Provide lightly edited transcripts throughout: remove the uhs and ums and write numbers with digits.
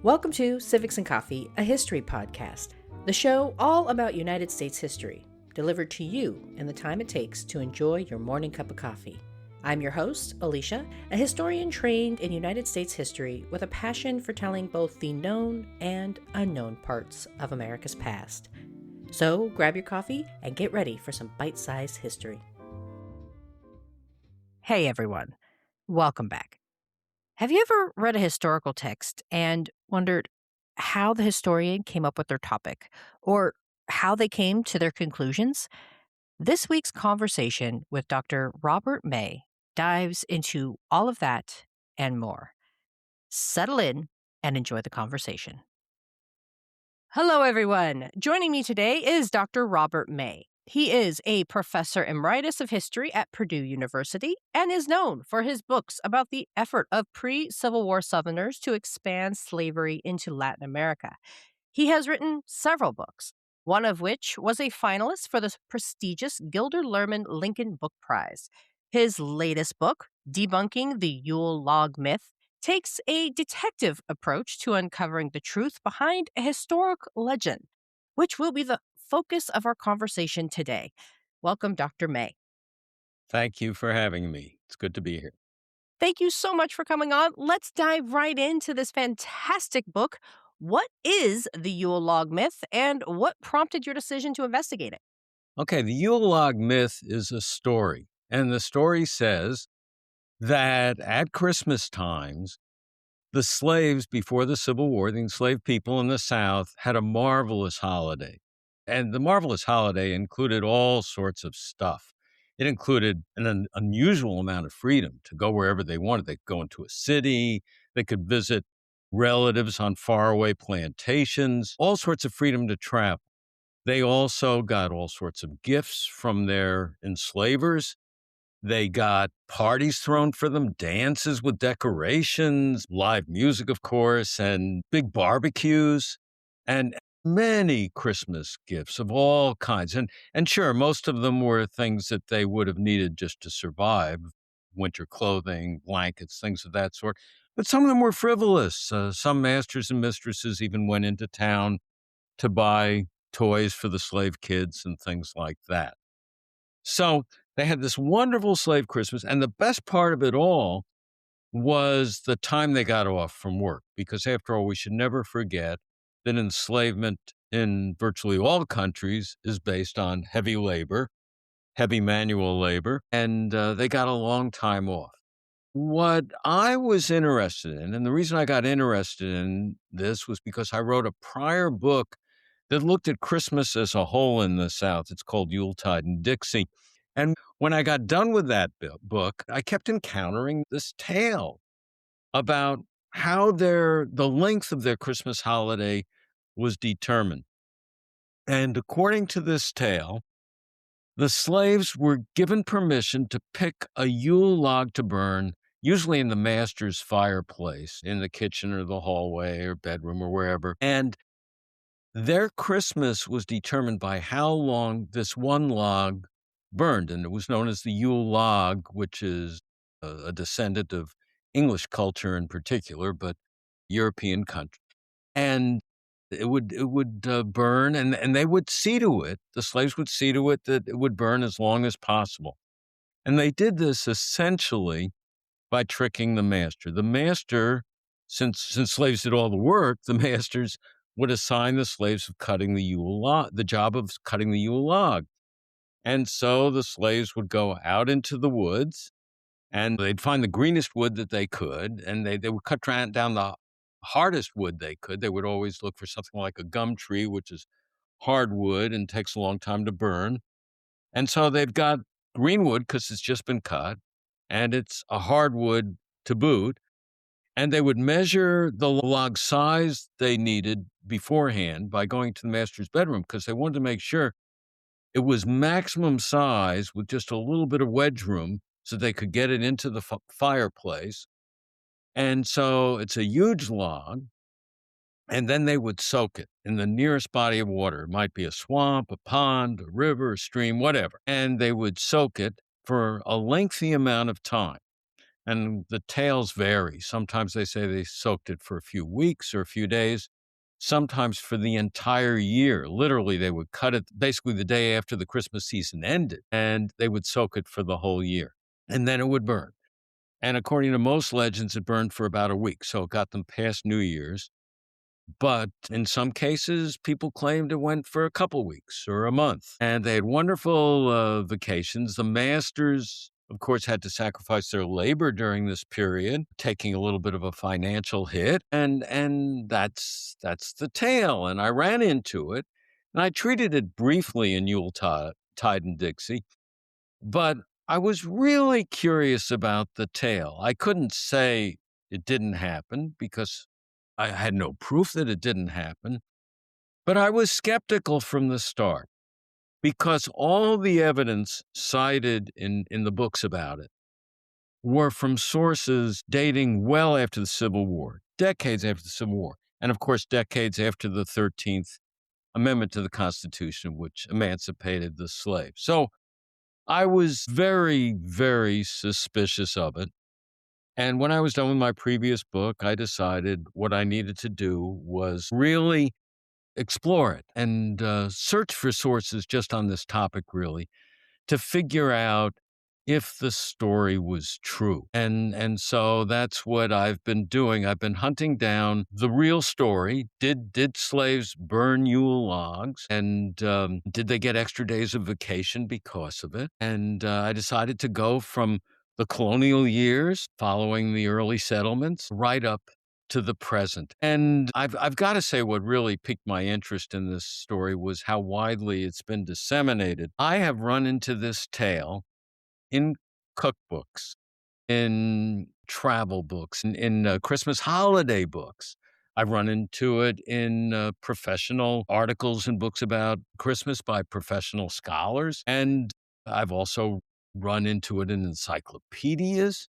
Welcome to Civics and Coffee, a history podcast, the show all about United States history, delivered to you in the time it takes to enjoy your morning cup of coffee. I'm your host, Alicia, a historian trained in United States history with a passion for telling both the known and unknown parts of America's past. So grab your coffee and get ready for some bite-sized history. Hey everyone, welcome back. Have you ever read a historical text and wondered how the historian came up with their topic or how they came to their conclusions? This week's conversation with Dr. Robert May dives into all of that and more. Settle in and enjoy the conversation. Hello, everyone. Joining me today is Dr. Robert May. He is a professor emeritus of history at Purdue University and is known for his books about the effort of pre-Civil War Southerners to expand slavery into Latin America. He has written several books, one of which was a finalist for the prestigious Gilder Lehrman Lincoln Book Prize. His latest book, Debunking the Yule Log Myth, takes a detective approach to uncovering the truth behind a historic legend, which will be the focus of our conversation today. Welcome, Dr. May. Thank you for having me. It's good to be here. Thank you so much for coming on. Let's dive right into this fantastic book. What is the Yule Log myth, and what prompted your decision to investigate it? Okay, the Yule Log myth is a story, and the story says that at Christmas times, the slaves before the Civil War, the enslaved people in the South, had a marvelous holiday. And the marvelous holiday included all sorts of stuff. It included an unusual amount of freedom to go wherever they wanted. They could go into a city, they could visit relatives on faraway plantations, all sorts of freedom to travel. They also got all sorts of gifts from their enslavers. They got parties thrown for them, dances with decorations, live music, of course, and big barbecues, and many Christmas gifts of all kinds. And sure, most of them were things that they would have needed just to survive, winter clothing, blankets, things of that sort. But some of them were frivolous. Some masters and mistresses even went into town to buy toys for the slave kids and things like that. So they had this wonderful slave Christmas. And the best part of it all was the time they got off from work. Because after all, we should never forget that enslavement in virtually all countries is based on heavy labor, heavy manual labor, and they got a long time off. What I was interested in, and the reason I got interested in this was because I wrote a prior book that looked at Christmas as a whole in the South. It's called Yuletide in Dixie. And when I got done with that book, I kept encountering this tale about how the length of their Christmas holiday was determined. And according to this tale, the slaves were given permission to pick a Yule log to burn, usually in the master's fireplace, in the kitchen or the hallway or bedroom or wherever. And their Christmas was determined by how long this one log burned. And it was known as the Yule log, which is a descendant of English culture in particular, but European country. And it would burn, and they would see to it, the slaves would see to it that it would burn as long as possible. And they did this essentially by tricking the master. The master, since slaves did all the work, the masters would assign the slaves of cutting the Yule log, the job of cutting the Yule log. And so the slaves would go out into the woods, and they'd find the greenest wood that they could, and they would cut down the hardest wood they could. They would always look for something like a gum tree, which is hardwood and takes a long time to burn. And so they've got green wood because it's just been cut, and it's a hardwood to boot. And they would measure the log size they needed beforehand by going to the master's bedroom because they wanted to make sure it was maximum size with just a little bit of wedge room so they could get it into the fireplace. And so it's a huge log. And then they would soak it in the nearest body of water. It might be a swamp, a pond, a river, a stream, whatever. And they would soak it for a lengthy amount of time. And the tales vary. Sometimes they say they soaked it for a few weeks or a few days, sometimes for the entire year. Literally, they would cut it basically the day after the Christmas season ended, and they would soak it for the whole year. And then it would burn. And according to most legends, it burned for about a week. So it got them past New Year's. But in some cases, people claimed it went for a couple weeks or a month. And they had wonderful vacations. The masters, of course, had to sacrifice their labor during this period, taking a little bit of a financial hit. And that's the tale. And I ran into it. And I treated it briefly in Tide and Dixie. But I was really curious about the tale. I couldn't say it didn't happen because I had no proof that it didn't happen, but I was skeptical from the start because all the evidence cited in the books about it were from sources dating well after the Civil War, decades after the Civil War, and of course, decades after the 13th Amendment to the Constitution, which emancipated the slaves. So I was very, very suspicious of it. And when I was done with my previous book, I decided what I needed to do was really explore it and search for sources just on this topic, really, to figure out if the story was true. And so that's what I've been doing. I've been hunting down the real story. Did slaves burn Yule logs? And did they get extra days of vacation because of it? And I decided to go from the colonial years following the early settlements right up to the present. And I've got to say what really piqued my interest in this story was how widely it's been disseminated. I have run into this tale in cookbooks, in travel books, in Christmas holiday books. I've run into it in professional articles and books about Christmas by professional scholars. And I've also run into it in encyclopedias.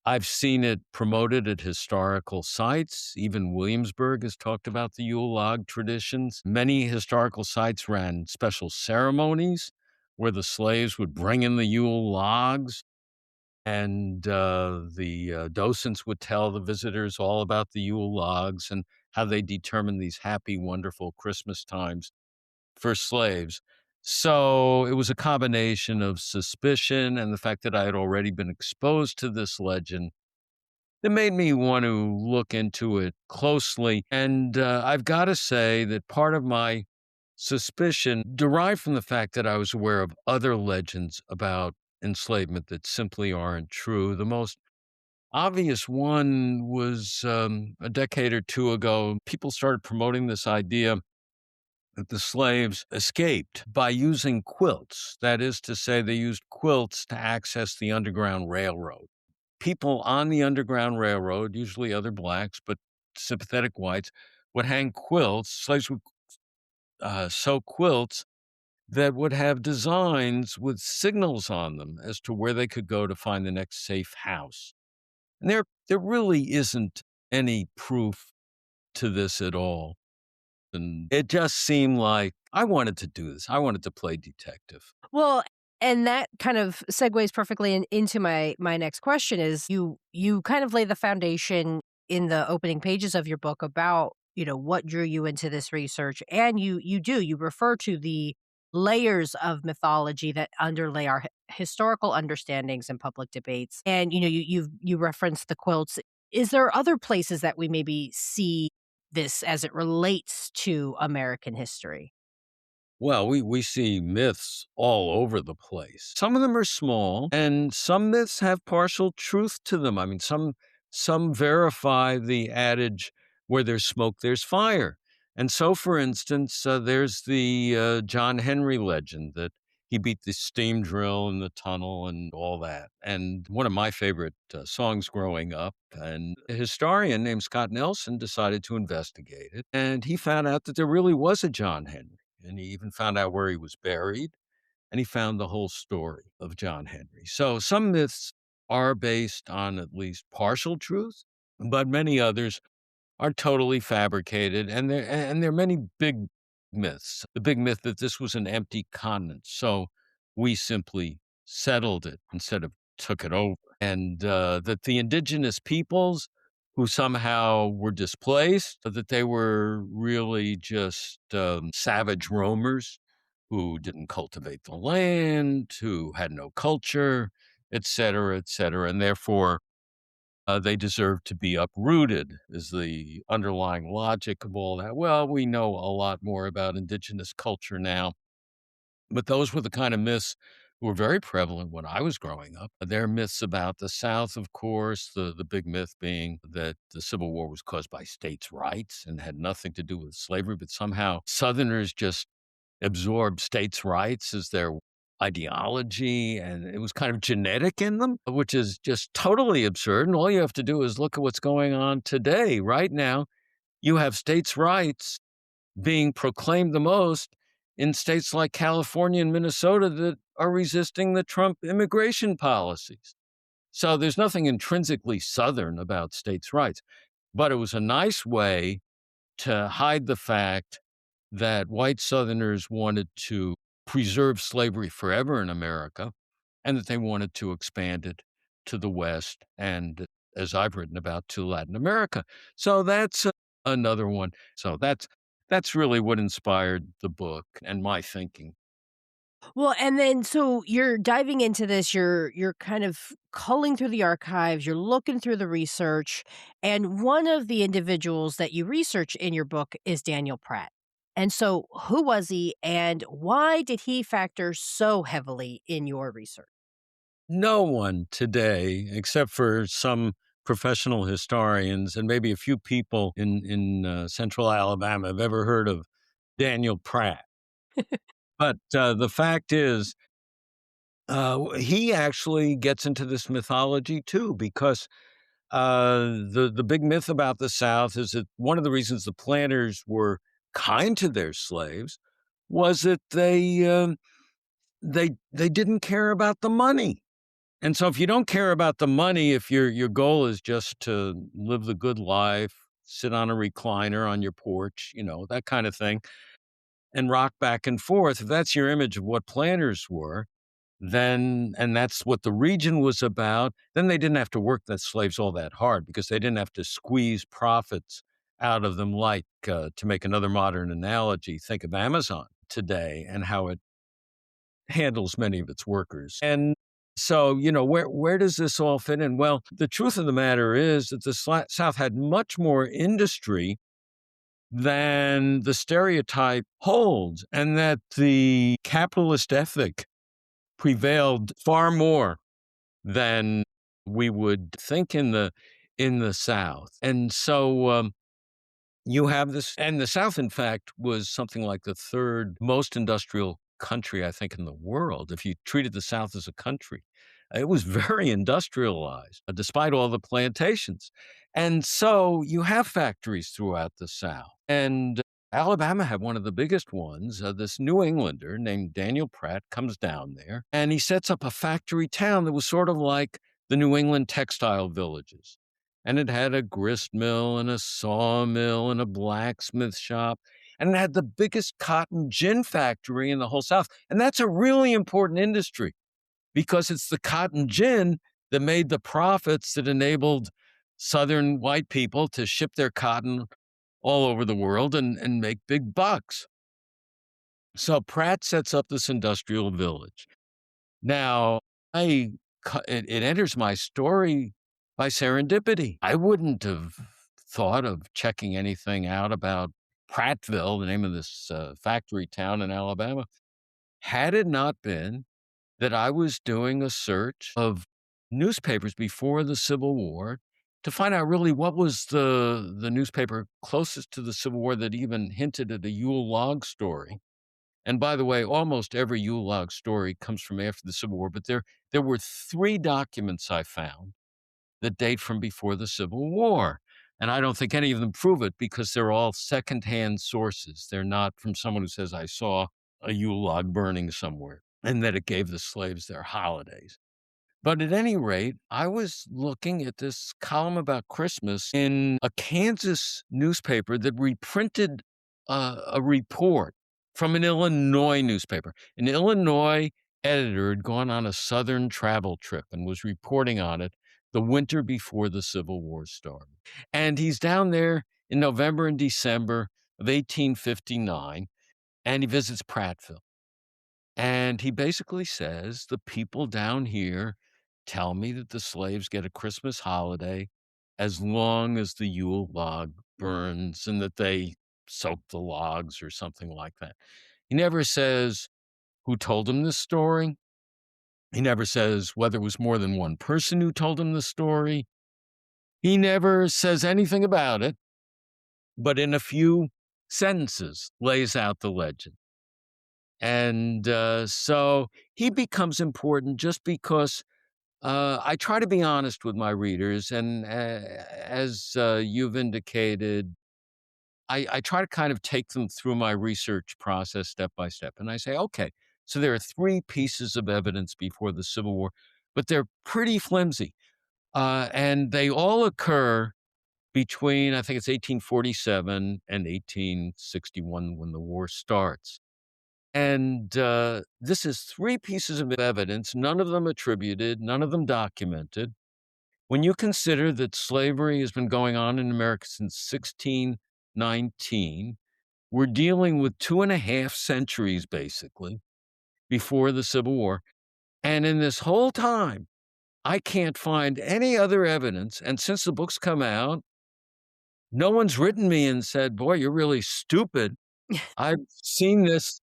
I've seen it promoted at historical sites. Even Williamsburg has talked about the Yule log traditions. Many historical sites ran special ceremonies where the slaves would bring in the Yule logs, and the docents would tell the visitors all about the Yule logs and how they determined these happy, wonderful Christmas times for slaves. So it was a combination of suspicion and the fact that I had already been exposed to this legend that made me want to look into it closely. And I've got to say that part of my suspicion derived from the fact that I was aware of other legends about enslavement that simply aren't true. The most obvious one was a decade or two ago. People started promoting this idea that the slaves escaped by using quilts. That is to say, they used quilts to access the Underground Railroad. People on the Underground Railroad, usually other blacks, but sympathetic whites, would hang quilts. Slaves would sew quilts that would have designs with signals on them as to where they could go to find the next safe house. And there really isn't any proof to this at all. And it just seemed like I wanted to do this. I wanted to play detective. Well, and that kind of segues perfectly into my next question is you kind of lay the foundation in the opening pages of your book about, what drew you into this research, and you refer to the layers of mythology that underlay our historical understandings and public debates. And you reference the quilts. Is there other places that we maybe see this as it relates to American history? Well, we see myths all over the place. Some of them are small, and some myths have partial truth to them. I mean, some verify the adage, "Where there's smoke, there's fire." And so, for instance, there's the John Henry legend that he beat the steam drill in the tunnel and all that. And one of my favorite songs growing up. And a historian named Scott Nelson decided to investigate it, and he found out that there really was a John Henry. And he even found out where he was buried, and he found the whole story of John Henry. So some myths are based on at least partial truth, but many others are totally fabricated. And there are many big myths. The big myth that this was an empty continent, so we simply settled it instead of took it over. and that the indigenous peoples who somehow were displaced, that they were really just savage roamers who didn't cultivate the land, who had no culture, et cetera, et cetera. And therefore, they deserve to be uprooted, is the underlying logic of all that. Well, we know a lot more about indigenous culture now, but those were the kind of myths were very prevalent when I was growing up. There are myths about the South, of course, the big myth being that the Civil War was caused by states' rights and had nothing to do with slavery, but somehow Southerners just absorbed states' rights as their ideology, and it was kind of genetic in them, which is just totally absurd. And all you have to do is look at what's going on today. Right now, you have states' rights being proclaimed the most in states like California and Minnesota that are resisting the Trump immigration policies. So there's nothing intrinsically Southern about states' rights, but it was a nice way to hide the fact that white Southerners wanted to preserve slavery forever in America and that they wanted to expand it to the West and, as I've written about, to Latin America. So that's another one. So that's really what inspired the book and my thinking. Well, and then so you're diving into this, you're kind of culling through the archives, you're looking through the research, and one of the individuals that you research in your book is Daniel Pratt. And so who was he and why did he factor so heavily in your research? No one today, except for some professional historians and maybe a few people in central Alabama, have ever heard of Daniel Pratt. But the fact is, he actually gets into this mythology too, because the big myth about the South is that one of the reasons the planters were kind to their slaves was that they didn't care about the money. And so if you don't care about the money, if your goal is just to live the good life, sit on a recliner on your porch, that kind of thing, and rock back and forth, if that's your image of what planters were, then and that's what the region was about, then they didn't have to work the slaves all that hard because they didn't have to squeeze profits out of them like, to make another modern analogy, think of Amazon today and how it handles many of its workers. And so, where does this all fit in? Well, the truth of the matter is that the South had much more industry than the stereotype holds, and that the capitalist ethic prevailed far more than we would think in the South. And so you have this, and the South, in fact, was something like the third most industrial country, I think, in the world. If you treated the South as a country, it was very industrialized, despite all the plantations. And so you have factories throughout the South. And Alabama had one of the biggest ones. This New Englander named Daniel Pratt comes down there and he sets up a factory town that was sort of like the New England textile villages, and it had a grist mill and a sawmill and a blacksmith shop. And it had the biggest cotton gin factory in the whole South. And that's a really important industry because it's the cotton gin that made the profits that enabled Southern white people to ship their cotton all over the world and make big bucks. So Pratt sets up this industrial village. Now, it enters my story by serendipity. I wouldn't have thought of checking anything out about Prattville, the name of this factory town in Alabama, had it not been that I was doing a search of newspapers before the Civil War to find out really what was the newspaper closest to the Civil War that even hinted at a Yule Log story. And by the way, almost every Yule Log story comes from after the Civil War, but there were three documents I found that date from before the Civil War. And I don't think any of them prove it because they're all secondhand sources. They're not from someone who says, I saw a Yule log burning somewhere and that it gave the slaves their holidays. But at any rate, I was looking at this column about Christmas in a Kansas newspaper that reprinted a report from an Illinois newspaper. In Illinois, editor had gone on a Southern travel trip and was reporting on it the winter before the Civil War started. And he's down there in November and December of 1859, and he visits Prattville. And he basically says, the people down here tell me that the slaves get a Christmas holiday as long as the Yule log burns and that they soak the logs or something like that. He never says who told him this story. He never says whether it was more than one person who told him the story. He never says anything about it, but in a few sentences lays out the legend. And so he becomes important just because I try to be honest with my readers. And as you've indicated, I try to kind of take them through my research process step by step. And I say, okay, so there are three pieces of evidence before the Civil War, but they're pretty flimsy. And they all occur between, I think it's 1847 and 1861 when the war starts. And this is three pieces of evidence, none of them attributed, none of them documented. When you consider that slavery has been going on in America since 1619, we're dealing with 2.5 centuries, basically, before the Civil War. And in this whole time, I can't find any other evidence. And since the book's come out, no one's written me and said, boy, you're really stupid. I've seen this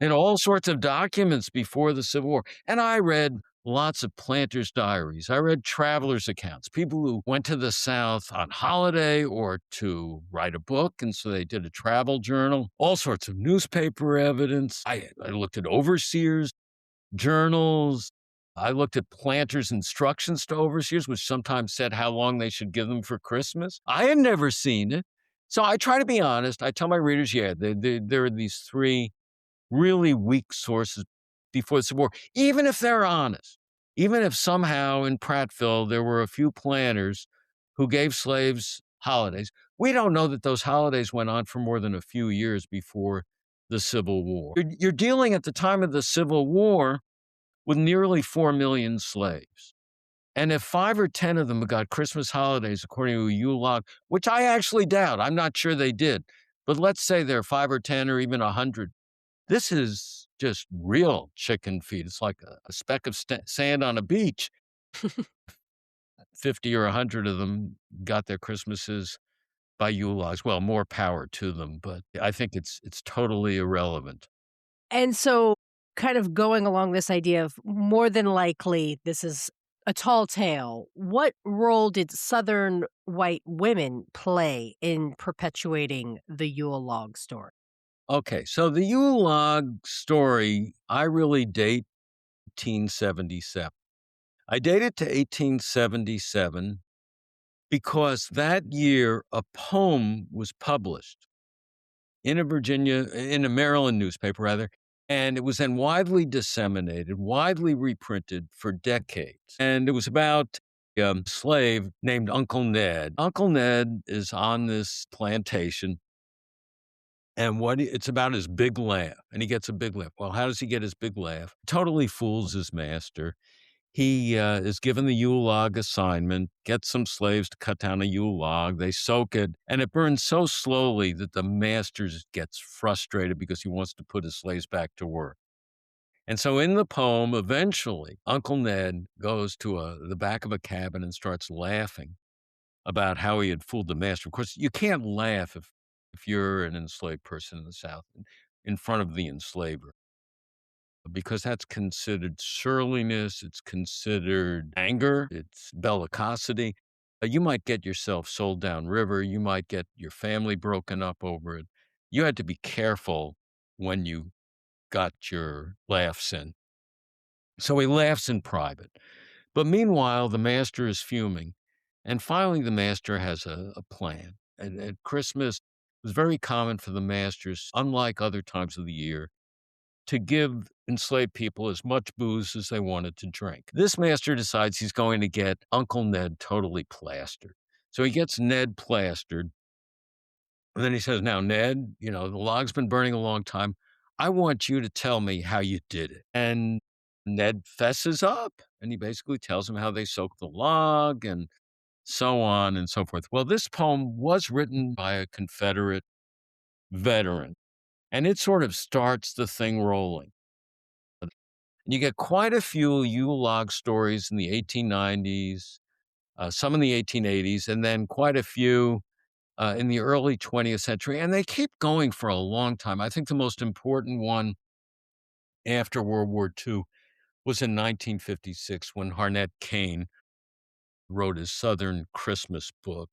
in all sorts of documents before the Civil War. And I read lots of planters' diaries. I read travelers' accounts, people who went to the South on holiday or to write a book. And so they did a travel journal, all sorts of newspaper evidence. I looked at overseers' journals. I looked at planters' instructions to overseers, which sometimes said how long they should give them for Christmas. I had never seen it. So I try to be honest. I tell my readers, yeah, there are these three really weak sources before the Civil War, even if they're honest, even if somehow in Prattville there were a few planters who gave slaves holidays. We don't know that those holidays went on for more than a few years before the Civil War. You're dealing at the time of the Civil War with nearly 4 million slaves. And if 5 or 10 of them got Christmas holidays according to a Yule log, which I actually doubt, I'm not sure they did, but let's say there are 5 or 10 or even 100, this is just real chicken feed. It's like a speck of sand on a beach. 50 or 100 of them got their Christmases by Yule logs. Well, more power to them, but I think it's totally irrelevant. And so, kind of going along this idea of more than likely this is a tall tale, what role did Southern white women play in perpetuating the Yule log story? Okay, so the Yule log story, I really date 1877. I date it to 1877 because that year a poem was published in a Maryland newspaper rather, and it was then widely disseminated, widely reprinted for decades. And it was about a slave named Uncle Ned. Uncle Ned is on this plantation, and it's about his big laugh, and he gets a big laugh. Well, how does he get his big laugh? Totally fools his master. He is given the Yule log assignment, gets some slaves to cut down a Yule log. They soak it, and it burns so slowly that the master gets frustrated because he wants to put his slaves back to work. And so in the poem, eventually, Uncle Ned goes to the back of a cabin and starts laughing about how he had fooled the master. Of course, you can't laugh if you're an enslaved person in the South in front of the enslaver, because that's considered surliness, it's considered anger, it's bellicosity. You might get yourself sold downriver, you might get your family broken up over it. You had to be careful when you got your laughs in. So he laughs in private. But meanwhile, the master is fuming. And finally, the master has a plan. And at Christmas, it was very common for the masters, unlike other times of the year, to give enslaved people as much booze as they wanted to drink. This master decides he's going to get Uncle Ned totally plastered. So he gets Ned plastered. And then he says, now, Ned, the log's been burning a long time. I want you to tell me how you did it. And Ned fesses up and he basically tells him how they soaked the log and so on and so forth. Well, this poem was written by a Confederate veteran, and it sort of starts the thing rolling. You get quite a few Yule log stories in the 1890s, some in the 1880s, and then quite a few in the early 20th century. And they keep going for a long time. I think the most important one after World War II was in 1956 when Harnett Kane wrote his Southern Christmas book.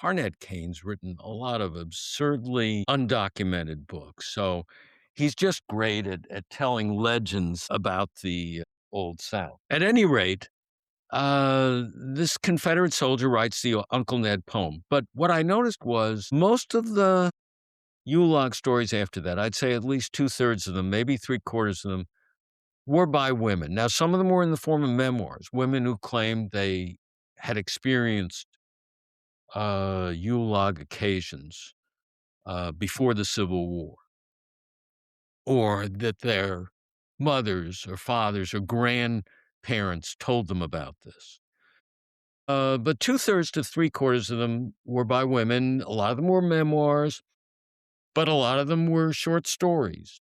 Harnett Kane's written a lot of absurdly undocumented books. So he's just great at telling legends about the Old South. At any rate, this Confederate soldier writes the Uncle Ned poem. But what I noticed was most of the Yule log stories after that, I'd say at least two-thirds of them, maybe three-quarters of them, were by women. Now, some of them were in the form of memoirs, women who claimed they had experienced Yule log occasions before the Civil War, or that their mothers or fathers or grandparents told them about this. But two-thirds to three-quarters of them were by women. A lot of them were memoirs, but a lot of them were short stories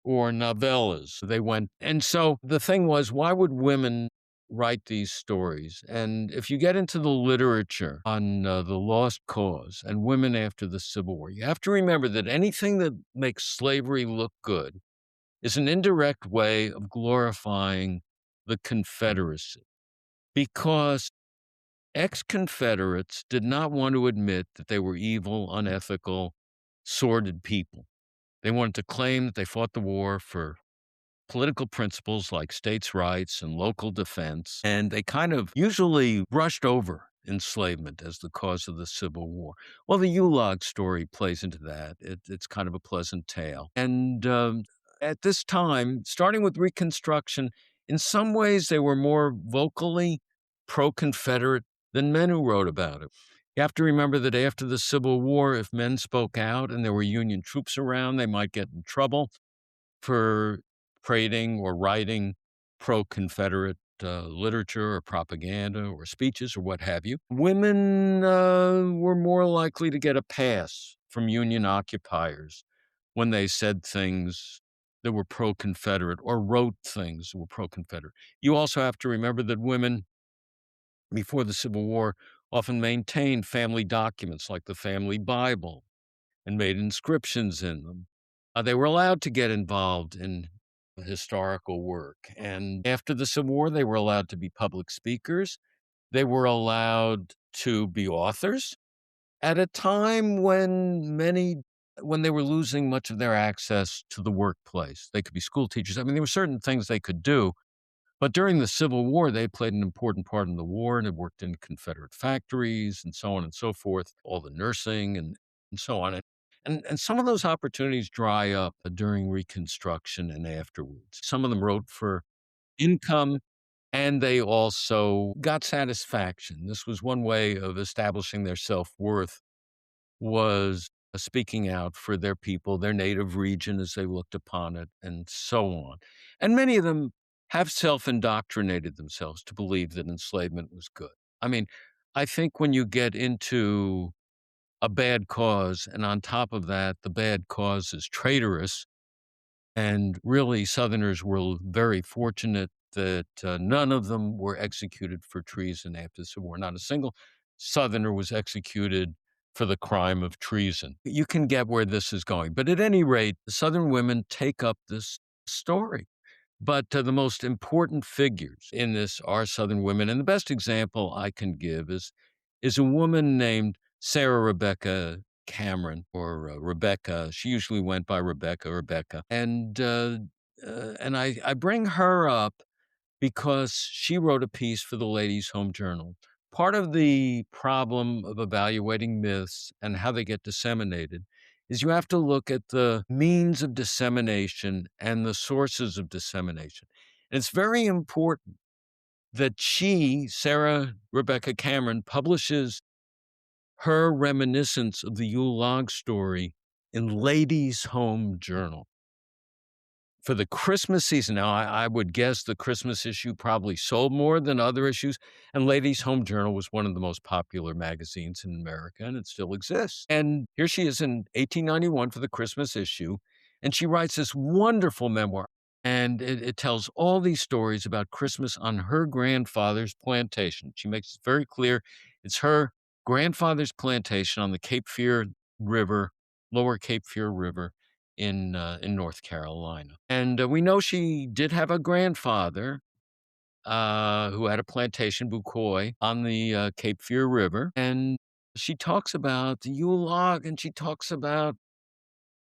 or novellas. They went and so the thing was, why would women write these stories? And if you get into the literature on the lost cause and women after the Civil War, you have to remember that anything that makes slavery look good is an indirect way of glorifying the Confederacy because ex-Confederates did not want to admit that they were evil, unethical, sordid people. They wanted to claim that they fought the war for political principles like states' rights and local defense, and they kind of usually brushed over enslavement as the cause of the Civil War. Well, the Yule Log story plays into that. It's kind of a pleasant tale. And at this time, starting with Reconstruction, in some ways they were more vocally pro-Confederate than men who wrote about it. You have to remember that after the Civil War, if men spoke out and there were Union troops around, they might get in trouble for creating or writing pro-Confederate literature or propaganda or speeches or what have you. Women were more likely to get a pass from Union occupiers when they said things that were pro-Confederate or wrote things that were pro-Confederate. You also have to remember that women before the Civil War often maintained family documents like the family Bible and made inscriptions in them. They were allowed to get involved in historical work. And after the Civil War, they were allowed to be public speakers. They were allowed to be authors at a time when they were losing much of their access to the workplace. They could be school teachers. I mean, there were certain things they could do, but during the Civil War, they played an important part in the war and had worked in Confederate factories and so on and so forth, all the nursing and so on. And some of those opportunities dry up during Reconstruction and afterwards. Some of them wrote for income and they also got satisfaction. This was one way of establishing their self-worth was speaking out for their people, their native region as they looked upon it, and so on. And many of them have self-indoctrinated themselves to believe that enslavement was good. I mean, I think when you get into a bad cause, and on top of that, the bad cause is traitorous, and really Southerners were very fortunate that none of them were executed for treason after the Civil War. Not a single Southerner was executed for the crime of treason. You can get where this is going. But at any rate, the Southern women take up this story. But the most important figures in this are Southern women. And the best example I can give is a woman named Sarah Rebecca Cameron or Rebecca. She usually went by Rebecca. And I bring her up because she wrote a piece for the Ladies' Home Journal. Part of the problem of evaluating myths and how they get disseminated is you have to look at the means of dissemination and the sources of dissemination. And it's very important that Sarah Rebecca Cameron, publishes her reminiscence of the Yule Log story in Ladies' Home Journal. for the Christmas season. Now, I would guess the Christmas issue probably sold more than other issues, and Ladies' Home Journal was one of the most popular magazines in America, and it still exists. And here she is in 1891 for the Christmas issue, and she writes this wonderful memoir, and it tells all these stories about Christmas on her grandfather's plantation. She makes it very clear it's her grandfather's plantation on the Cape Fear River, lower Cape Fear River in North Carolina. And we know she did have a grandfather who had a plantation, Bucoy, on the Cape Fear River. And she talks about the Yule Log, and she talks about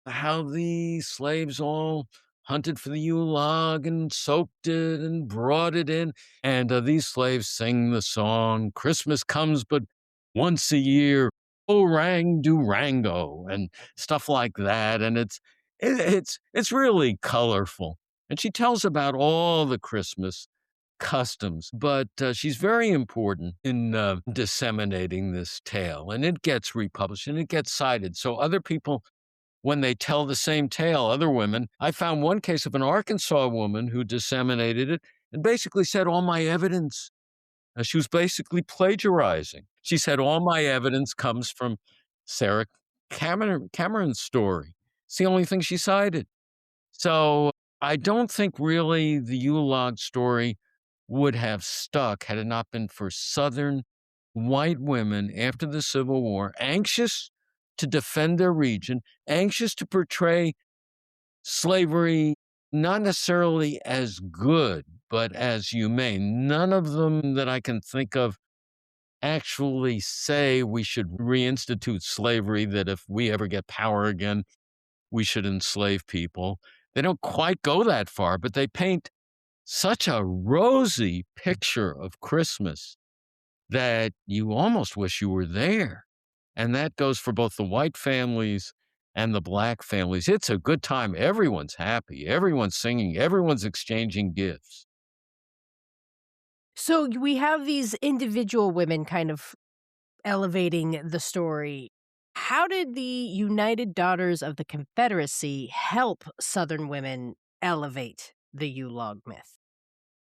how the slaves all hunted for the Yule log and soaked it and brought it in. And these slaves sing the song, Christmas comes but once a year, orang durango, and stuff like that. And it's really colorful. And she tells about all the Christmas customs, but she's very important in disseminating this tale. And it gets republished and it gets cited. So other people, when they tell the same tale, other women, I found one case of an Arkansas woman who disseminated it and basically said, all my evidence, she was basically plagiarizing. She said, all my evidence comes from Sarah Cameron's story. It's the only thing she cited. So I don't think really the Yule log story would have stuck had it not been for Southern white women after the Civil War, anxious to defend their region, anxious to portray slavery not necessarily as good, but as humane. None of them that I can think of actually say we should reinstitute slavery, that if we ever get power again, we should enslave people. They don't quite go that far, but they paint such a rosy picture of Christmas that you almost wish you were there. And that goes for both the white families and the black families. It's a good time. Everyone's happy. Everyone's singing. Everyone's exchanging gifts. So we have these individual women kind of elevating the story. How did the United Daughters of the Confederacy help Southern women elevate the Yule log myth?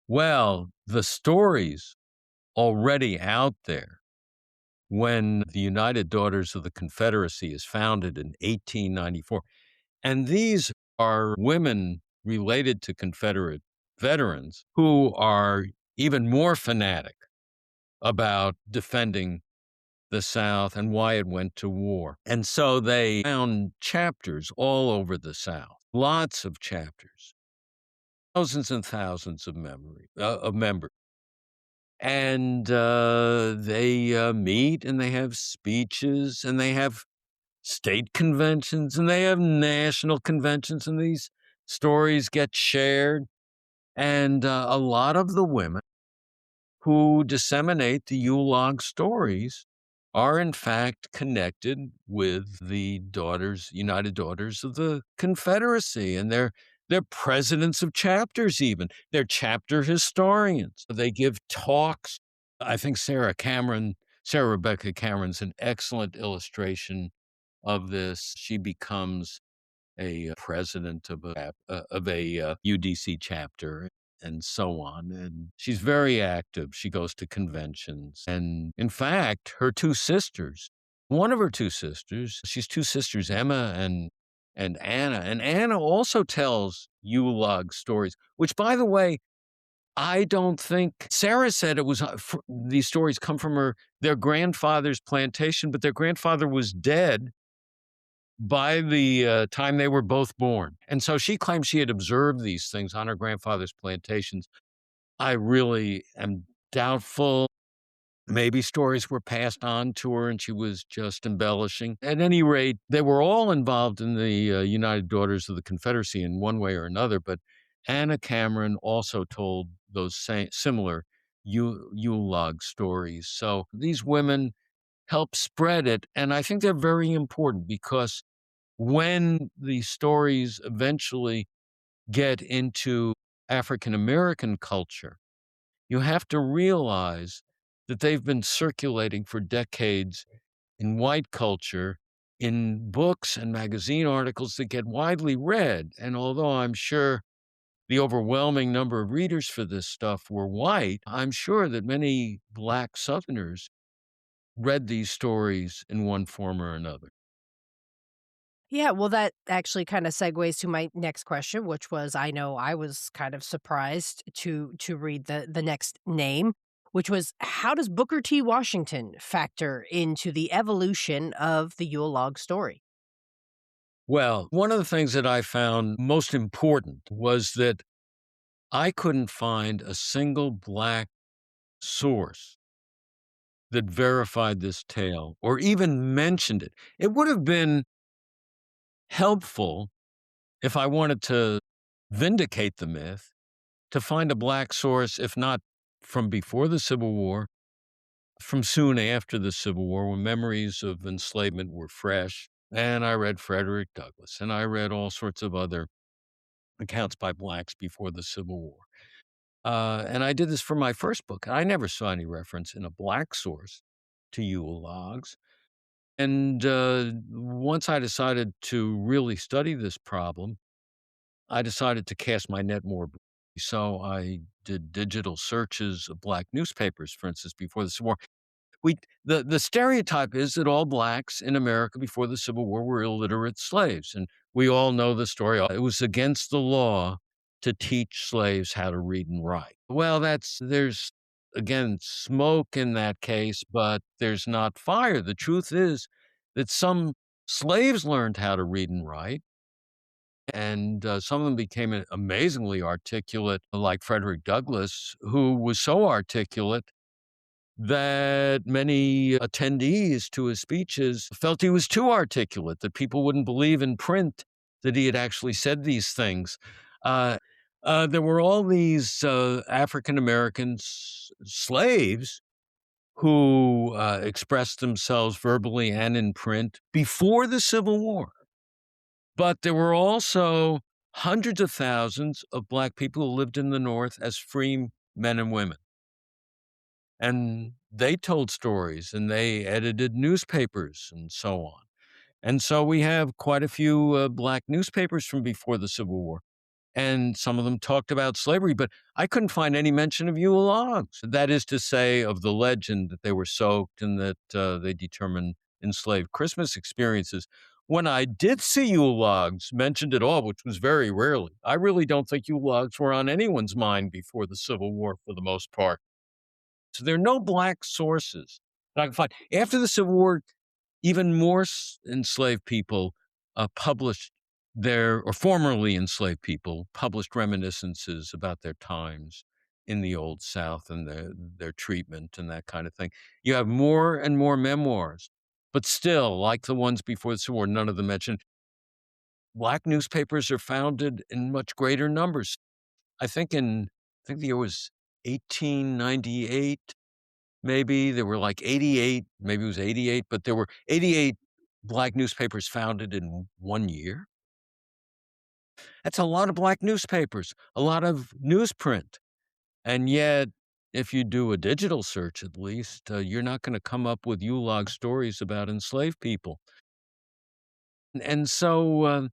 Well, the story's already out there. When the United Daughters of the Confederacy is founded in 1894, and these are women related to Confederate veterans who are even more fanatic about defending the South and why it went to war. And so they found chapters all over the South, lots of chapters, thousands and thousands of members. And they meet and they have speeches and they have state conventions and they have national conventions, and these stories get shared. And a lot of the women who disseminate the Yule log stories are in fact connected with the United Daughters of the Confederacy, and they're presidents of chapters even. They're chapter historians. They give talks. I think Sarah Rebecca Cameron's an excellent illustration of this. She becomes a president of a UDC chapter and so on. And she's very active. She goes to conventions. And in fact, her two sisters, one of her two sisters, she's two sisters, Emma and Anna. And Anna also tells Yule log stories, which, by the way, I don't think Sarah said it was these stories come from their grandfather's plantation, but their grandfather was dead by the time they were both born. And so she claims she had observed these things on her grandfather's plantations. I really am doubtful. Maybe stories were passed on to her and she was just embellishing. At any rate, they were all involved in the United Daughters of the Confederacy in one way or another. But Anna Cameron also told those similar Yule log stories. So these women help spread it. And I think they're very important because when the stories eventually get into African American culture, you have to realize that they've been circulating for decades in white culture in books and magazine articles that get widely read. And although I'm sure the overwhelming number of readers for this stuff were white, I'm sure that many Black Southerners read these stories in one form or another. Yeah, well, that actually kind of segues to my next question, which was I know I was kind of surprised to read the next name, which was how does Booker T. Washington factor into the evolution of the Yule Log story? Well, one of the things that I found most important was that I couldn't find a single Black source that verified this tale or even mentioned it. It would have been helpful if I wanted to vindicate the myth to find a Black source, if not from before the Civil War, from soon after the Civil War, when memories of enslavement were fresh. And I read Frederick Douglass and I read all sorts of other accounts by Blacks before the Civil War. And I did this for my first book. I never saw any reference in a Black source to Yule logs. And once I decided to really study this problem, I decided to cast my net more broadly. So I did digital searches of Black newspapers, for instance, before the Civil War. The stereotype is that all Blacks in America before the Civil War were illiterate slaves, and we all know the story. It was against the law to teach slaves how to read and write. Well, there's again smoke in that case, but there's not fire. The truth is that some slaves learned how to read and write, and some of them became amazingly articulate, like Frederick Douglass, who was so articulate that many attendees to his speeches felt he was too articulate, that people wouldn't believe in print that he had actually said these things. Uh, there were all these African American slaves who expressed themselves verbally and in print before the Civil War. But there were also hundreds of thousands of Black people who lived in the North as free men and women. And they told stories and they edited newspapers and so on. And so we have quite a few Black newspapers from before the Civil War. And some of them talked about slavery, but I couldn't find any mention of Yule logs. That is to say, of the legend that they were soaked and that they determined enslaved Christmas experiences. When I did see Yule logs mentioned at all, which was very rarely, I really don't think Yule logs were on anyone's mind before the Civil War for the most part. So there are no Black sources that I can find. After the Civil War, even more enslaved people published or formerly enslaved people published reminiscences about their times in the Old South and their treatment and that kind of thing. You have more and more memoirs, but still, like the ones before the Civil War, none of them mention. Black newspapers are founded in much greater numbers. I think the year was 1898. Maybe there were like 88, maybe it was 88, but there were 88 Black newspapers founded in 1 year. That's a lot of Black newspapers, a lot of newsprint. And yet, if you do a digital search at least, you're not gonna come up with Yule log stories about enslaved people. And so,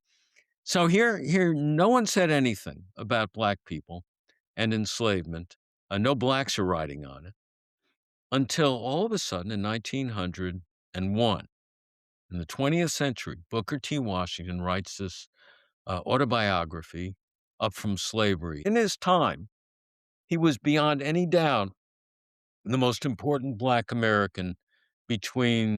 here, no one said anything about Black people and enslavement. No Blacks are writing on it until all of a sudden in 1901. In the 20th century, Booker T. Washington writes this autobiography, Up from Slavery. In his time, he was beyond any doubt the most important Black American between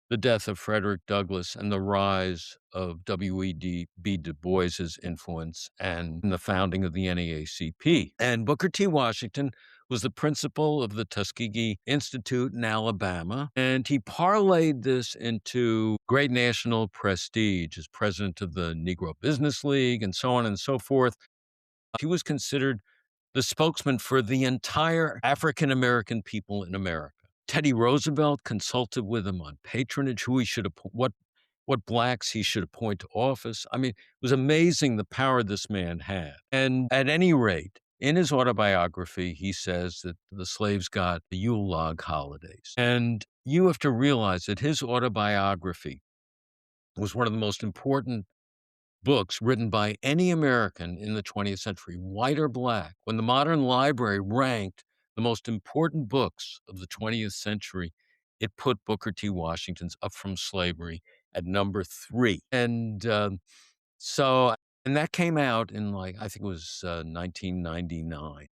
the death of Frederick Douglass and the rise of W.E.B. Du Bois's influence and the founding of the NAACP. And Booker T. Washington was the principal of the Tuskegee Institute in Alabama, and he parlayed this into great national prestige as president of the Negro Business League and so on and so forth. He was considered the spokesman for the entire African American people in America. Teddy Roosevelt consulted with him on patronage, who he should what Blacks he should appoint to office. I mean, it was amazing the power this man had. And at any rate, in his autobiography, he says that the slaves got the Yule log holidays. And you have to realize that his autobiography was one of the most important books written by any American in the 20th century, white or black. When the Modern Library ranked the most important books of the 20th century, it put Booker T. Washington's Up From Slavery at number 3. So and that came out in, like, I think it was, 1999,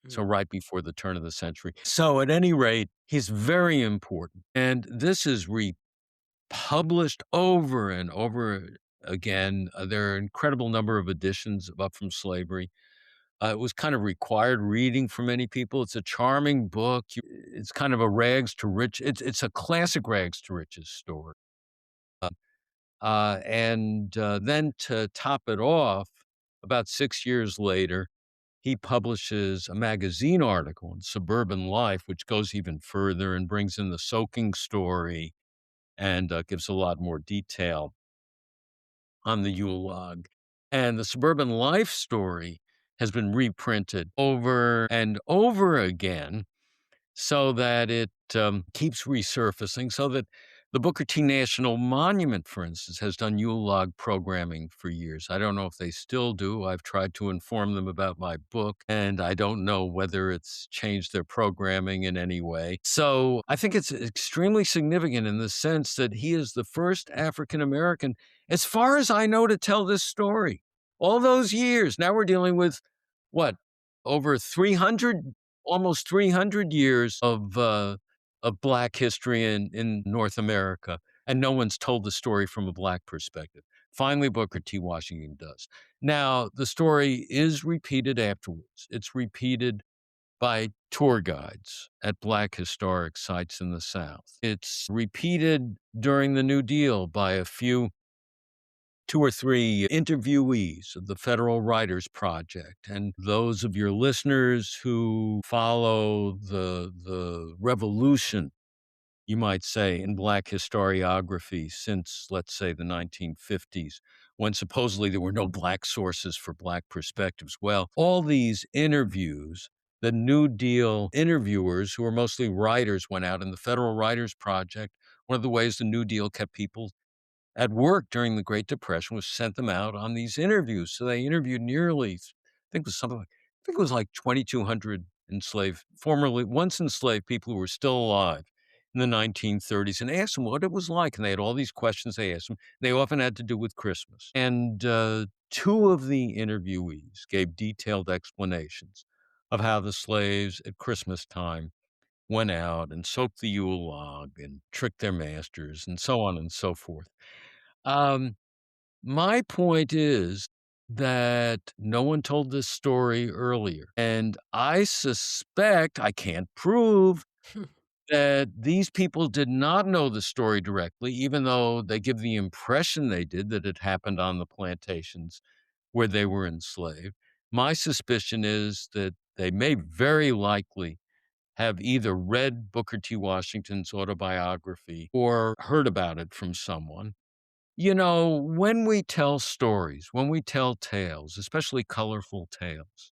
so Mm. right before the turn of the century. So at any rate, he's very important, and this is republished over and over again. There are an incredible number of editions of Up From Slavery. It was kind of required reading for many people. It's a charming book. It's kind of a rags to rich it's a classic rags to riches story. Then to top it off, about 6 years later, he publishes a magazine article in Suburban Life, which goes even further and brings in the soaking story and, gives a lot more detail on the Yule Log. And the Suburban Life story has been reprinted over and over again so that it keeps resurfacing, so that the Booker T. National Monument, for instance, has done Yule Log programming for years. I don't know if they still do. I've tried to inform them about my book, and I don't know whether it's changed their programming in any way. So I think it's extremely significant in the sense that he is the first African American, as far as I know, to tell this story. All those years. Now we're dealing with what? Over 300, almost 300 years of Black history in North America, and no one's told the story from a Black perspective. Finally, Booker T. Washington does. Now, the story is repeated afterwards. It's repeated by tour guides at Black historic sites in the South. It's repeated during the New Deal by a few 2 or 3 interviewees of the Federal Writers Project, and those of your listeners who follow the revolution, you might say, in Black historiography since, let's say, the 1950s, when supposedly there were no Black sources for Black perspectives. Well, all these interviews, the New Deal interviewers, who were mostly writers, went out in the Federal Writers Project. One of the ways the New Deal kept people at work during the Great Depression was sent them out on these interviews. So they interviewed nearly, I think it was like 2,200 enslaved, formerly once enslaved people who were still alive in the 1930s, and asked them what it was like. And they had all these questions they asked them. They often had to do with Christmas. And two of the interviewees gave detailed explanations of how the slaves at Christmas time went out and soaked the Yule log and tricked their masters and so on and so forth. Um, my point is that no one told this story earlier, and I suspect, I can't prove, that these people did not know the story directly, even though they give the impression they did, that it happened on the plantations where they were enslaved. My suspicion is that they may very likely have either read Booker T. Washington's autobiography or heard about it from someone. You know, when we tell stories, when we tell tales, especially colorful tales,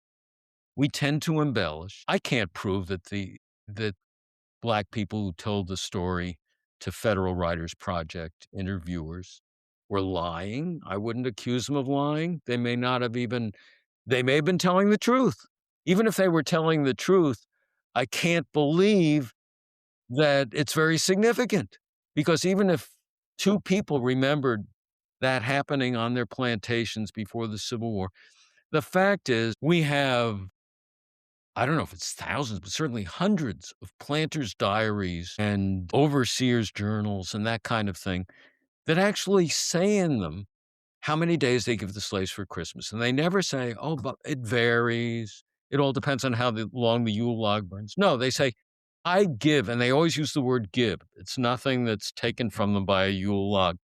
we tend to embellish. I can't prove that Black people who told the story to Federal Writers Project interviewers were lying. I wouldn't accuse them of lying. They may have been telling the truth. Even if they were telling the truth, I can't believe that it's very significant, because even if 2 people remembered that happening on their plantations before the Civil War, the fact is we have, I don't know if it's thousands, but certainly hundreds of planters' diaries and overseers' journals and that kind of thing that actually say in them how many days they give the slaves for Christmas. And they never say, "Oh, but it varies. It all depends on how long the Yule log burns." No, they say, "I give," and they always use the word give. It's nothing that's taken from them by a Yule log.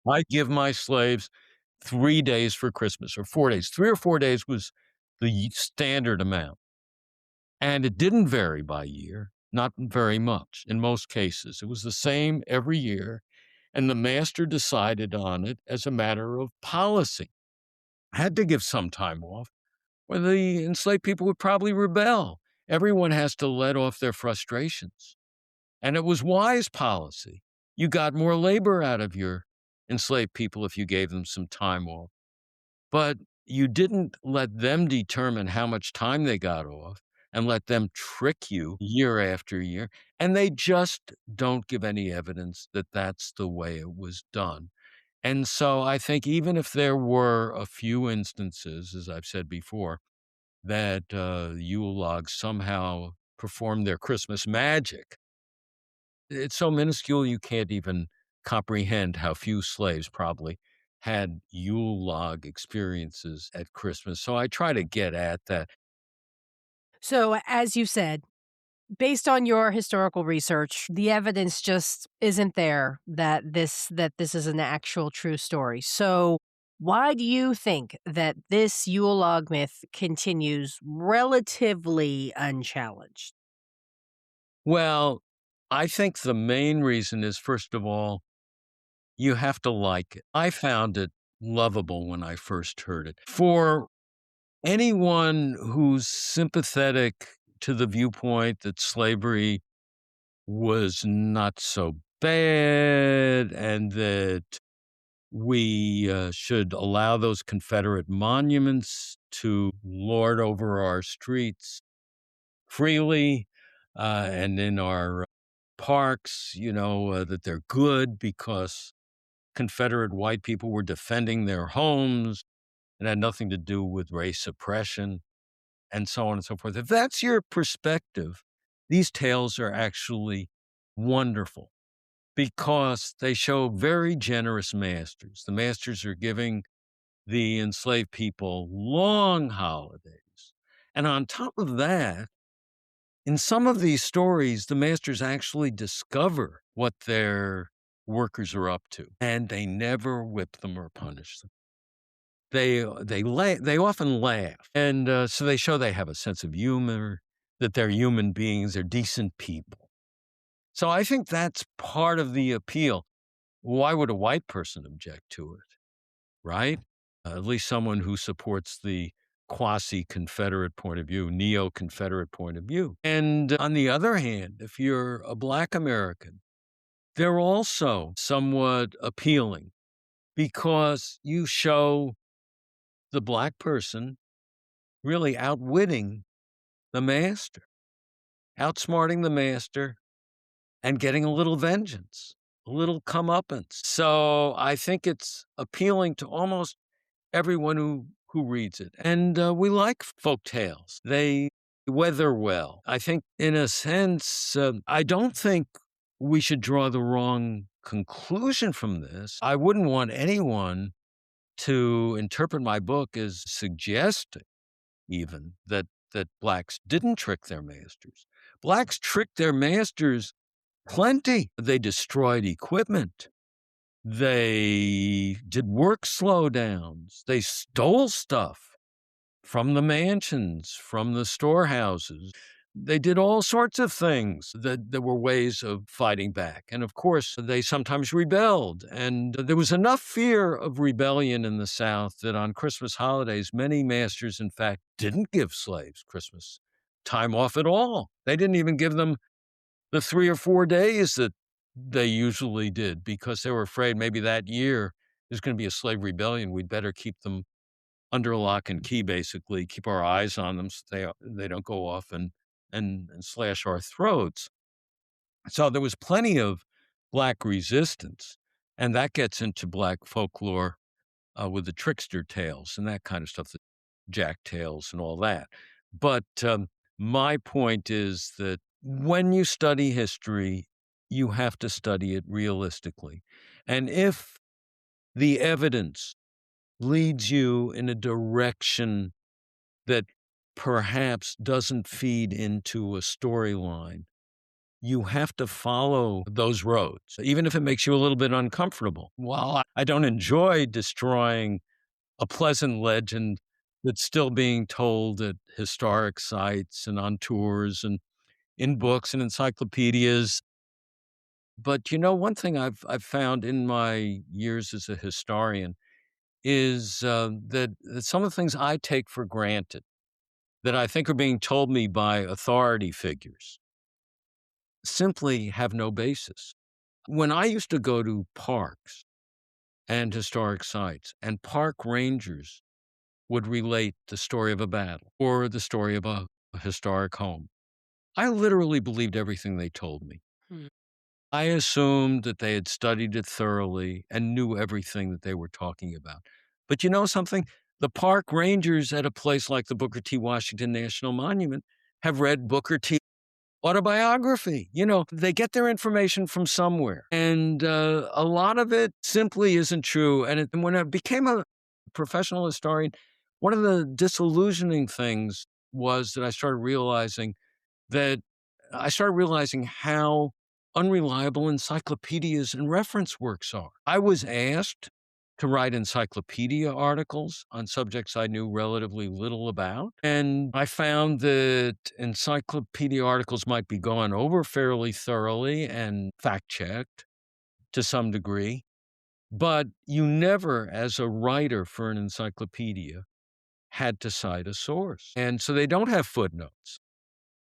"I give my slaves 3 days for Christmas," or 4 days. 3 or 4 days was the standard amount, and it didn't vary by year, not very much in most cases. It was the same every year, and the master decided on it as a matter of policy. Had to give some time off, or the enslaved people would probably rebel. Everyone has to let off their frustrations, and it was wise policy. You got more labor out of your enslaved people if you gave them some time off. But you didn't let them determine how much time they got off and let them trick you year after year. And they just don't give any evidence that that's the way it was done. And so I think even if there were a few instances, as I've said before, that Yule logs somehow performed their Christmas magic, it's so minuscule you can't even comprehend how few slaves probably had Yule log experiences at Christmas. So I try to get at that. So, as you said, based on your historical research, the evidence just isn't there that this is an actual true story. So, why do you think that this Yule log myth continues relatively unchallenged? Well, I think the main reason is, first of all, you have to like it. I found it lovable when I first heard it. For anyone who's sympathetic to the viewpoint that slavery was not so bad and that we should allow those Confederate monuments to lord over our streets freely and in our parks, that they're good because Confederate white people were defending their homes and had nothing to do with race suppression and so on and so forth. If that's your perspective, these tales are actually wonderful because they show very generous masters. The masters are giving the enslaved people long holidays. And on top of that, in some of these stories, the masters actually discover what their workers are up to, and they never whip them or punish them. They often laugh, and so they show they have a sense of humor, that they're human beings, they're decent people. So I think that's part of the appeal. Why would a white person object to it, right? At least someone who supports the quasi-Confederate point of view, neo-Confederate point of view. And on the other hand, if you're a Black American, they're also somewhat appealing because you show the Black person really outwitting the master, outsmarting the master, and getting a little vengeance, a little comeuppance. So I think it's appealing to almost everyone who reads it. And we like folk tales. They weather well. I think, in a sense, I don't think we should draw the wrong conclusion from this. I wouldn't want anyone to interpret my book as suggesting even that blacks didn't trick their masters. Blacks tricked their masters plenty. They destroyed equipment. They did work slowdowns. They stole stuff from the mansions, from the storehouses. They did all sorts of things that were ways of fighting back. And of course, they sometimes rebelled. And there was enough fear of rebellion in the South that on Christmas holidays, many masters, in fact, didn't give slaves Christmas time off at all. They didn't even give them the 3 or 4 days that they usually did because they were afraid maybe that year there's gonna be a slave rebellion. We'd better keep them under lock and key, basically, keep our eyes on them so they don't go off and slash our throats. So there was plenty of Black resistance, and that gets into Black folklore, with the trickster tales and that kind of stuff, the jack tales and all that. But, my point is that when you study history, you have to study it realistically. And if the evidence leads you in a direction that perhaps doesn't feed into a storyline, you have to follow those roads, even if it makes you a little bit uncomfortable. While I don't enjoy destroying a pleasant legend that's still being told at historic sites and on tours and in books and encyclopedias. But one thing I've found in my years as a historian is that some of the things I take for granted that I think are being told me by authority figures simply have no basis. When I used to go to parks, and historic sites. And park rangers would relate the story of a battle or the story of a historic home. I literally believed everything they told me. Hmm. I assumed that they had studied it thoroughly and knew everything that they were talking about. But you know something? The park rangers at a place like the Booker T. Washington National Monument have read Booker T. autobiography. They get their information from somewhere. And a lot of it simply isn't true. And when I became a professional historian, one of the disillusioning things was that that I started realizing how unreliable encyclopedias and reference works are. I was asked to write encyclopedia articles on subjects I knew relatively little about. And I found that encyclopedia articles might be gone over fairly thoroughly and fact checked to some degree. But you never, as a writer for an encyclopedia, had to cite a source. And so they don't have footnotes.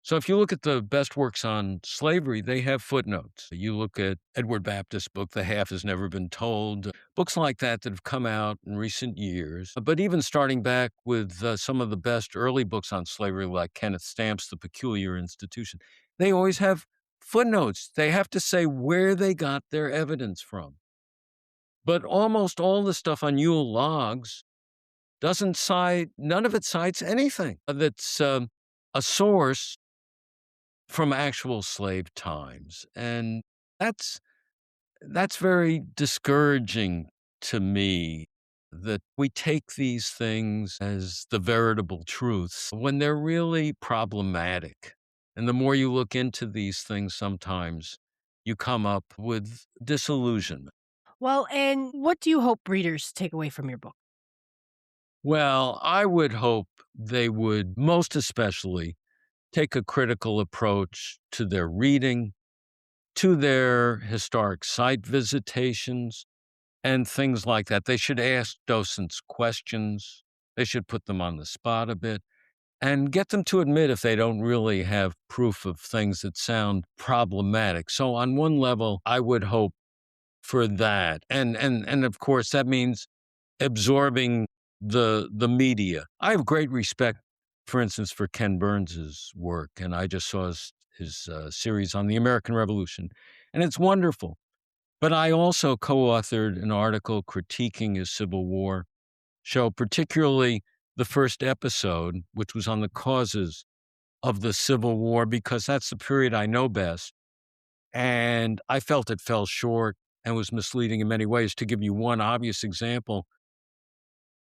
So if you look at the best works on slavery, they have footnotes. You look at Edward Baptist's book, The Half Has Never Been Told, books like that have come out in recent years. But even starting back with some of the best early books on slavery, like Kenneth Stamp's The Peculiar Institution, they always have footnotes. They have to say where they got their evidence from. But almost all the stuff on Yule logs doesn't cite, none of it cites anything that's a source from actual slave times. And that's that's very discouraging to me that we take these things as the veritable truths when they're really problematic. And the more you look into these things, sometimes you come up with disillusionment. Well, and what do you hope readers take away from your book? Well, I would hope they would most especially take a critical approach to their reading, to their historic site visitations and things like that. They should ask docents questions. They should put them on the spot a bit and get them to admit if they don't really have proof of things that sound problematic. So on one level, I would hope for that. And of course that means absorbing the media. I have great respect, for instance, for Ken Burns's work, and I just saw his series on the American Revolution, and it's wonderful. But I also co-authored an article critiquing his Civil War show, particularly the first episode, which was on the causes of the Civil War, because that's the period I know best. And I felt it fell short and was misleading in many ways. To give you one obvious example,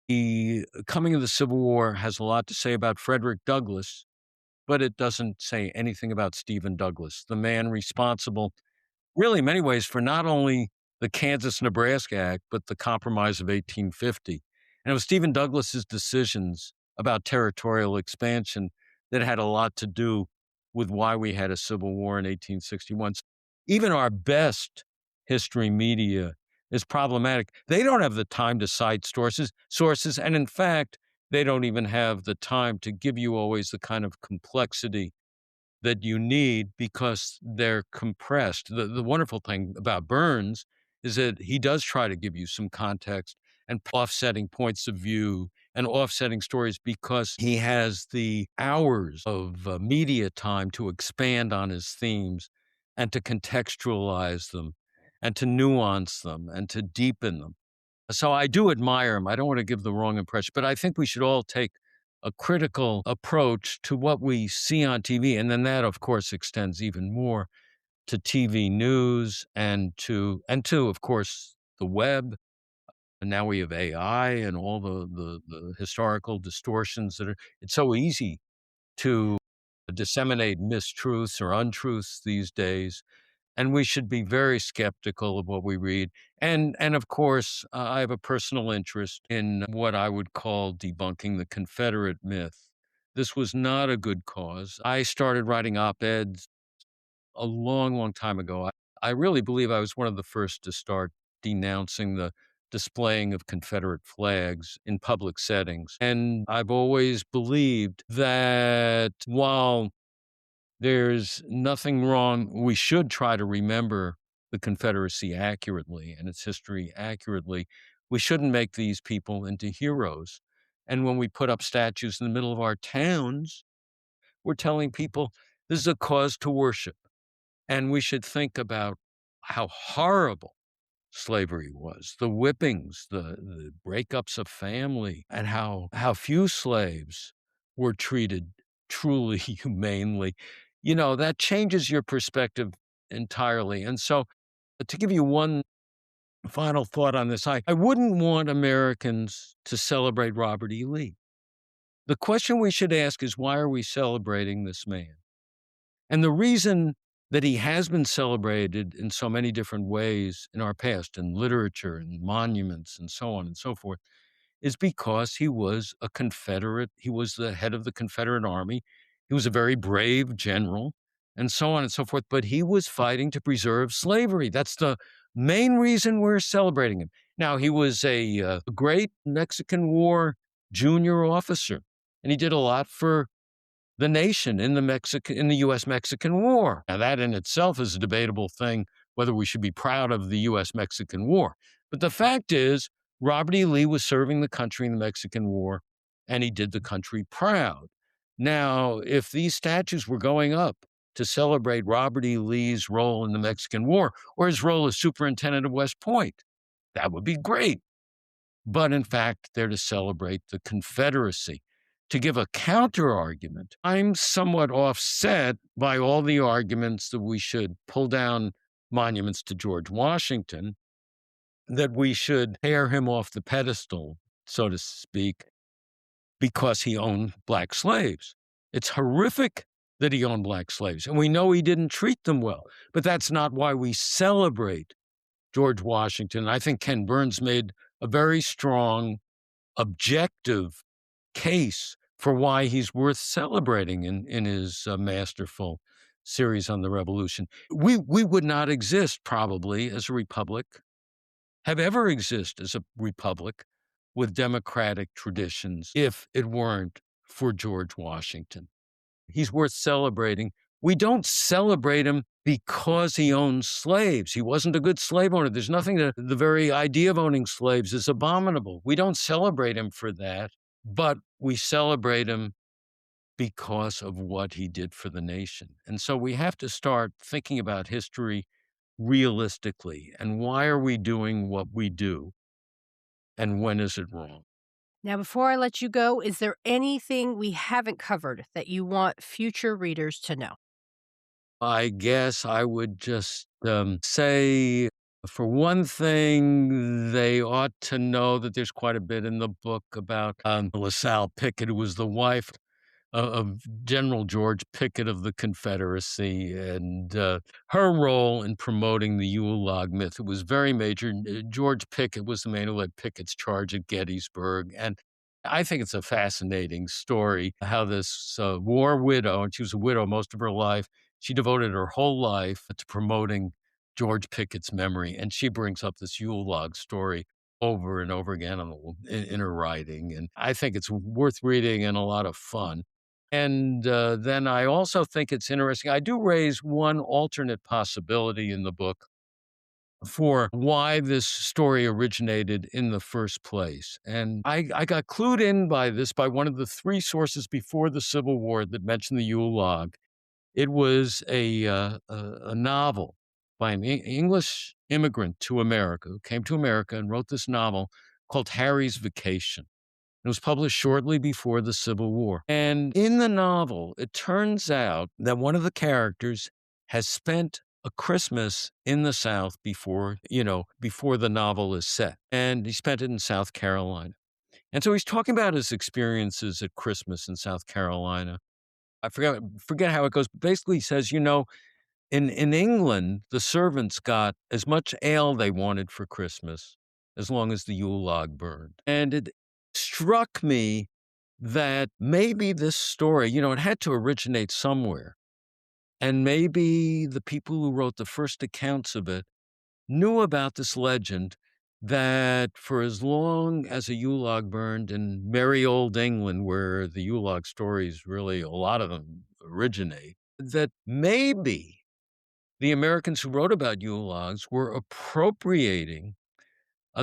the coming of the Civil War has a lot to say about Frederick Douglass, but it doesn't say anything about Stephen Douglas, the man responsible really in many ways for not only the Kansas-Nebraska Act, but the Compromise of 1850. And it was Stephen Douglas's decisions about territorial expansion that had a lot to do with why we had a civil war in 1861. So even our best history media is problematic. They don't have the time to cite sources, and in fact, they don't even have the time to give you always the kind of complexity that you need because they're compressed. The wonderful thing about Burns is that he does try to give you some context and offsetting points of view and offsetting stories because he has the hours of media time to expand on his themes and to contextualize them and to nuance them and to deepen them. So I do admire him. I don't want to give the wrong impression, but I think we should all take a critical approach to what we see on TV. And then that, of course, extends even more to TV news and to, of course, the web. And now we have AI and all the historical distortions it's so easy to disseminate mistruths or untruths these days, and we should be very skeptical of what we read. And of course, I have a personal interest in what I would call debunking the Confederate myth. This was not a good cause. I started writing op-eds a long, long time ago. I really believe I was one of the first to start denouncing the displaying of Confederate flags in public settings. And I've always believed that while there's nothing wrong. We should try to remember the Confederacy accurately and its history accurately, we shouldn't make these people into heroes. And when we put up statues in the middle of our towns, we're telling people this is a cause to worship. And we should think about how horrible slavery was, the whippings, the breakups of family, and how few slaves were treated truly humanely. That changes your perspective entirely. And so, to give you one final thought on this, I wouldn't want Americans to celebrate Robert E. Lee. The question we should ask is, why are we celebrating this man? And the reason that he has been celebrated in so many different ways in our past, in literature and monuments and so on and so forth, is because he was a Confederate. He was the head of the Confederate Army. He was a very brave general and so on and so forth. But he was fighting to preserve slavery. That's the main reason we're celebrating him. Now, he was a great Mexican War junior officer, and he did a lot for the nation in the US-Mexican War. Now, that in itself is a debatable thing, whether we should be proud of the US-Mexican War. But the fact is, Robert E. Lee was serving the country in the Mexican War, and he did the country proud. Now, if these statues were going up to celebrate Robert E. Lee's role in the Mexican War, or his role as superintendent of West Point, that would be great. But in fact, they're to celebrate the Confederacy. To give a counter argument, I'm somewhat offset by all the arguments that we should pull down monuments to George Washington, that we should tear him off the pedestal, so to speak, because he owned black slaves. It's horrific that he owned black slaves, and we know he didn't treat them well, but that's not why we celebrate George Washington. I think Ken Burns made a very strong, objective case for why he's worth celebrating in his masterful series on the Revolution. We would not exist probably as a republic, have ever exist as a republic with democratic traditions if it weren't for George Washington. He's worth celebrating. We don't celebrate him because he owned slaves. He wasn't a good slave owner. There's nothing that the very idea of owning slaves is abominable. We don't celebrate him for that, but we celebrate him because of what he did for the nation. And so we have to start thinking about history realistically. And why are we doing what we do? And when is it wrong? Now, before I let you go, is there anything we haven't covered that you want future readers to know? I guess I would just say, for one thing, they ought to know that there's quite a bit in the book about LaSalle Pickett, who was the wife of General George Pickett of the Confederacy, and her role in promoting the Yule Log myth. It was very major. George Pickett was the man who led Pickett's charge at Gettysburg. And I think it's a fascinating story how this war widow, and she was a widow most of her life, she devoted her whole life to promoting George Pickett's memory. And she brings up this Yule Log story over and over again in her writing. And I think it's worth reading and a lot of fun. And then I also think it's interesting. I do raise one alternate possibility in the book for why this story originated in the first place. And I got clued in by this by one of the three sources before the Civil War that mentioned the Yule Log. It was a novel by an English immigrant to America who came to America and wrote this novel called Harry's Vacation. It was published shortly before the Civil War. And in the novel, it turns out that one of the characters has spent a Christmas in the South before the novel is set. And he spent it in South Carolina. And so he's talking about his experiences at Christmas in South Carolina. I forget how it goes, but basically he says, in England, the servants got as much ale they wanted for Christmas as long as the Yule log burned. And it struck me that maybe this story, it had to originate somewhere. And maybe the people who wrote the first accounts of it knew about this legend that for as long as a Yule log burned in merry old England, where the Yule log stories really, a lot of them originate, that maybe the Americans who wrote about Yule logs were appropriating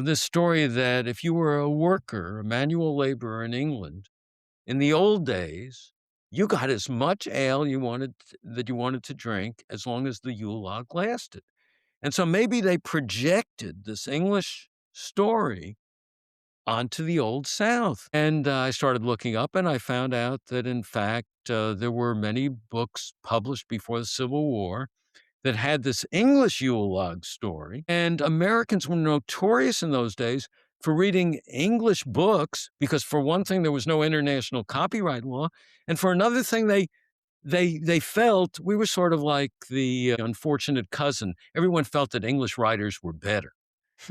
this story that if you were a worker, a manual laborer in England, in the old days, you got as much ale you wanted to drink as long as the Yule log lasted. And so maybe they projected this English story onto the Old South. And I started looking up and I found out that, in fact, there were many books published before the Civil War that had this English Yule log story. And Americans were notorious in those days for reading English books because, for one thing, there was no international copyright law. And for another thing, they felt we were sort of like the unfortunate cousin. Everyone felt that English writers were better.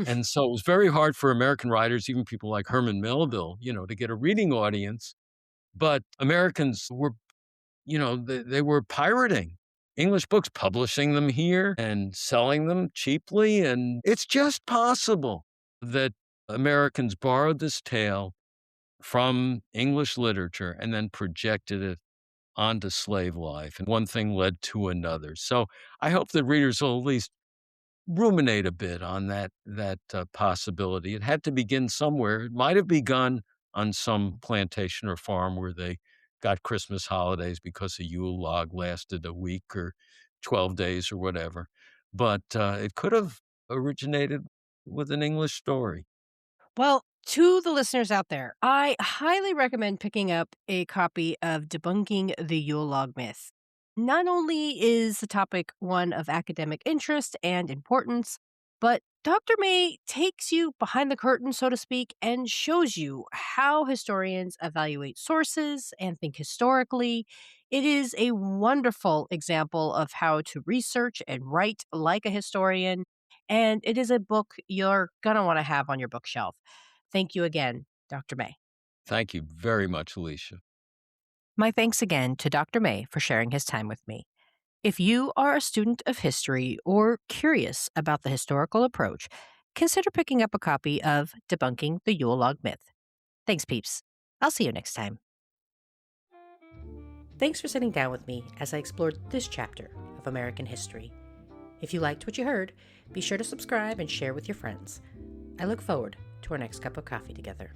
And so it was very hard for American writers, even people like Herman Melville, to get a reading audience. But Americans were, they were pirating English books, publishing them here and selling them cheaply. And it's just possible that Americans borrowed this tale from English literature and then projected it onto slave life. And one thing led to another. So I hope that readers will at least ruminate a bit on that possibility. It had to begin somewhere. It might have begun on some plantation or farm where they got Christmas holidays because a Yule log lasted a week or 12 days or whatever. But it could have originated with an English story. Well, to the listeners out there, I highly recommend picking up a copy of Debunking the Yule Log Myth. Not only is the topic one of academic interest and importance, but Dr. May takes you behind the curtain, so to speak, and shows you how historians evaluate sources and think historically. It is a wonderful example of how to research and write like a historian, and it is a book you're going to want to have on your bookshelf. Thank you again, Dr. May. Thank you very much, Alicia. My thanks again to Dr. May for sharing his time with me. If you are a student of history or curious about the historical approach, consider picking up a copy of Debunking the Yule Log Myth. Thanks, peeps. I'll see you next time. Thanks for sitting down with me as I explored this chapter of American history. If you liked what you heard, be sure to subscribe and share with your friends. I look forward to our next cup of coffee together.